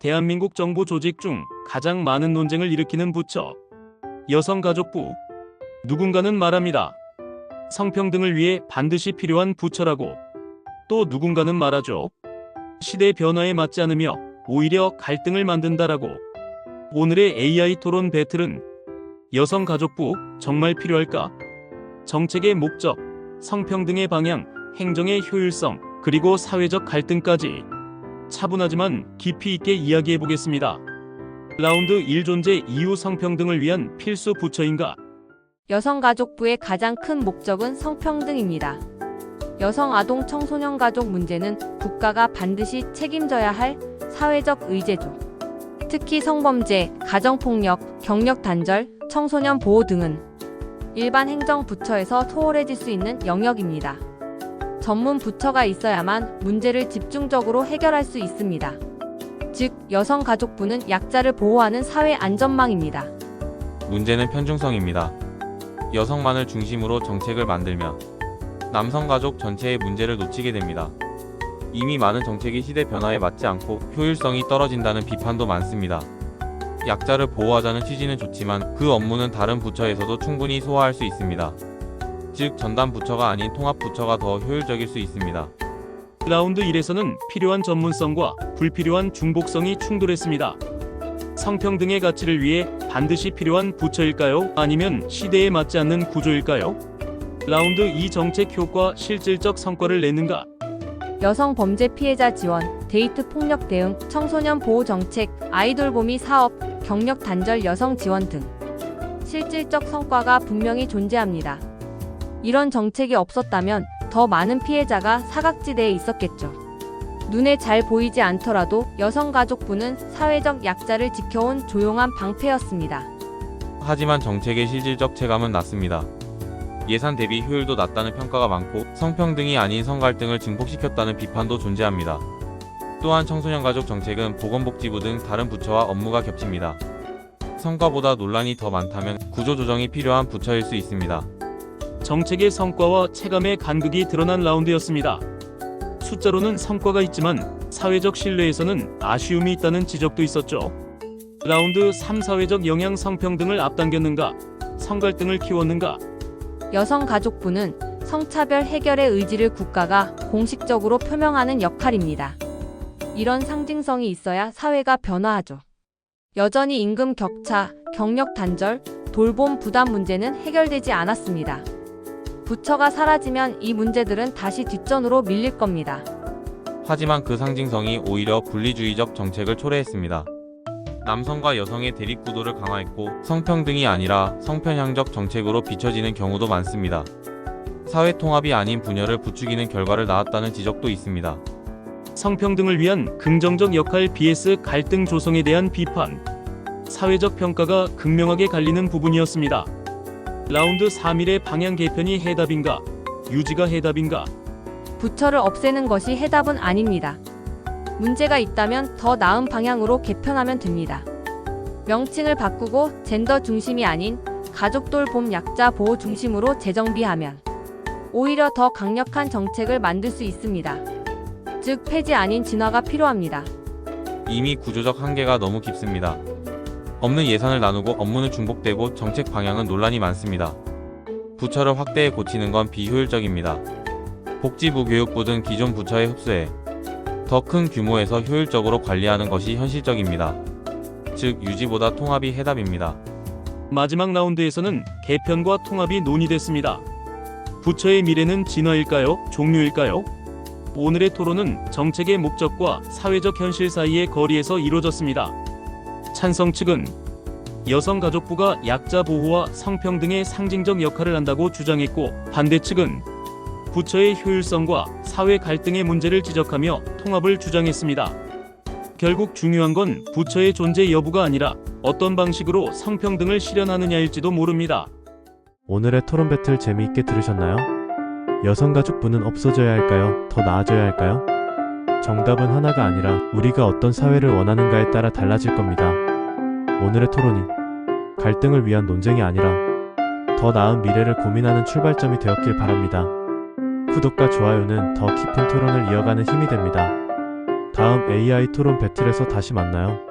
대한민국 정부 조직 중 가장 많은 논쟁을 일으키는 부처, 여성가족부. 누군가는 말합니다. 성평등을 위해 반드시 필요한 부처라고. 또 누군가는 말하죠. 시대 변화에 맞지 않으며 오히려 갈등을 만든다라고. 오늘의 AI 토론 배틀은 여성가족부 정말 필요할까? 정책의 목적, 성평등의 방향, 행정의 효율성, 그리고 사회적 갈등까지 차분하지만 깊이 있게 이야기해 보겠습니다. 라운드 1 존재 이후 성평등을 위한 필수 부처인가? 여성가족부의 가장 큰 목적은 성평등입니다. 여성, 아동, 청소년 가족 문제는 국가가 반드시 책임져야 할 사회적 의제죠. 특히 성범죄, 가정폭력, 경력 단절, 청소년 보호 등은 일반 행정부처에서 소홀해질 수 있는 영역입니다. 전문 부처가 있어야만 문제를 집중적으로 해결할 수 있습니다. 즉, 여성가족부는 약자를 보호하는 사회 안전망입니다. 문제는 편중성입니다. 여성만을 중심으로 정책을 만들면 남성 가족 전체의 문제를 놓치게 됩니다. 이미 많은 정책이 시대 변화에 맞지 않고 효율성이 떨어진다는 비판도 많습니다. 약자를 보호하자는 취지는 좋지만 그 업무는 다른 부처에서도 충분히 소화할 수 있습니다. 즉, 전담 부처가 아닌 통합 부처가 더 효율적일 수 있습니다. 라운드 1에서는 필요한 전문성과 불필요한 중복성이 충돌했습니다. 성평등의 가치를 위해 반드시 필요한 부처일까요? 아니면 시대에 맞지 않는 구조일까요? 라운드 2 정책 효과, 실질적 성과를 내는가? 여성 범죄 피해자 지원, 데이트 폭력 대응, 청소년 보호 정책, 아이돌 보미 사업, 경력 단절 여성 지원 등 실질적 성과가 분명히 존재합니다. 이런 정책이 없었다면 더 많은 피해자가 사각지대에 있었겠죠. 눈에 잘 보이지 않더라도 여성가족부는 사회적 약자를 지켜온 조용한 방패였습니다. 하지만 정책의 실질적 체감은 낮습니다. 예산 대비 효율도 낮다는 평가가 많고 성평등이 아닌 성갈등을 증폭시켰다는 비판도 존재합니다. 또한 청소년 가족 정책은 보건복지부 등 다른 부처와 업무가 겹칩니다. 성과보다 논란이 더 많다면 구조조정이 필요한 부처일 수 있습니다. 정책의 성과와 체감의 간극이 드러난 라운드였습니다. 숫자로는 성과가 있지만 사회적 신뢰에서는 아쉬움이 있다는 지적도 있었죠. 라운드 3 사회적 영향, 성평등을 앞당겼는가? 성갈등을 키웠는가? 여성가족부는 성차별 해결의 의지를 국가가 공식적으로 표명하는 역할입니다. 이런 상징성이 있어야 사회가 변화하죠. 여전히 임금 격차, 경력 단절, 돌봄 부담 문제는 해결되지 않았습니다. 부처가 사라지면 이 문제들은 다시 뒷전으로 밀릴 겁니다. 하지만 그 상징성이 오히려 분리주의적 정책을 초래했습니다. 남성과 여성의 대립구도를 강화했고 성평등이 아니라 성편향적 정책으로 비춰지는 경우도 많습니다. 사회 통합이 아닌 분열을 부추기는 결과를 낳았다는 지적도 있습니다. 성평등을 위한 긍정적 역할 vs 갈등 조성에 대한 비판. 사회적 평가가 극명하게 갈리는 부분이었습니다. 라운드 3일의 방향 개편이 해답인가? 유지가 해답인가? 부처를 없애는 것이 해답은 아닙니다. 문제가 있다면 더 나은 방향으로 개편하면 됩니다. 명칭을 바꾸고 젠더 중심이 아닌 가족 돌봄 약자 보호 중심으로 재정비하면 오히려 더 강력한 정책을 만들 수 있습니다. 즉, 폐지 아닌 진화가 필요합니다. 이미 구조적 한계가 너무 깊습니다. 없는 예산을 나누고 업무는 중복되고 정책 방향은 논란이 많습니다. 부처를 확대해 고치는 건 비효율적입니다. 복지부, 교육부 등 기존 부처에 흡수해 더 큰 규모에서 효율적으로 관리하는 것이 현실적입니다. 즉, 유지보다 통합이 해답입니다. 마지막 라운드에서는 개편과 통합이 논의됐습니다. 부처의 미래는 진화일까요? 종료일까요? 오늘의 토론은 정책의 목적과 사회적 현실 사이의 거리에서 이루어졌습니다. 찬성 측은 여성가족부가 약자 보호와 성평등의 상징적 역할을 한다고 주장했고, 반대 측은 부처의 효율성과 사회 갈등의 문제를 지적하며 통합을 주장했습니다. 결국 중요한 건 부처의 존재 여부가 아니라 어떤 방식으로 성평등을 실현하느냐일지도 모릅니다. 오늘의 토론 배틀 재미있게 들으셨나요? 여성가족부는 없어져야 할까요? 더 나아져야 할까요? 정답은 하나가 아니라 우리가 어떤 사회를 원하는가에 따라 달라질 겁니다. 오늘의 토론이 갈등을 위한 논쟁이 아니라 더 나은 미래를 고민하는 출발점이 되었길 바랍니다. 구독과 좋아요는 더 깊은 토론을 이어가는 힘이 됩니다. 다음 AI 토론 배틀에서 다시 만나요.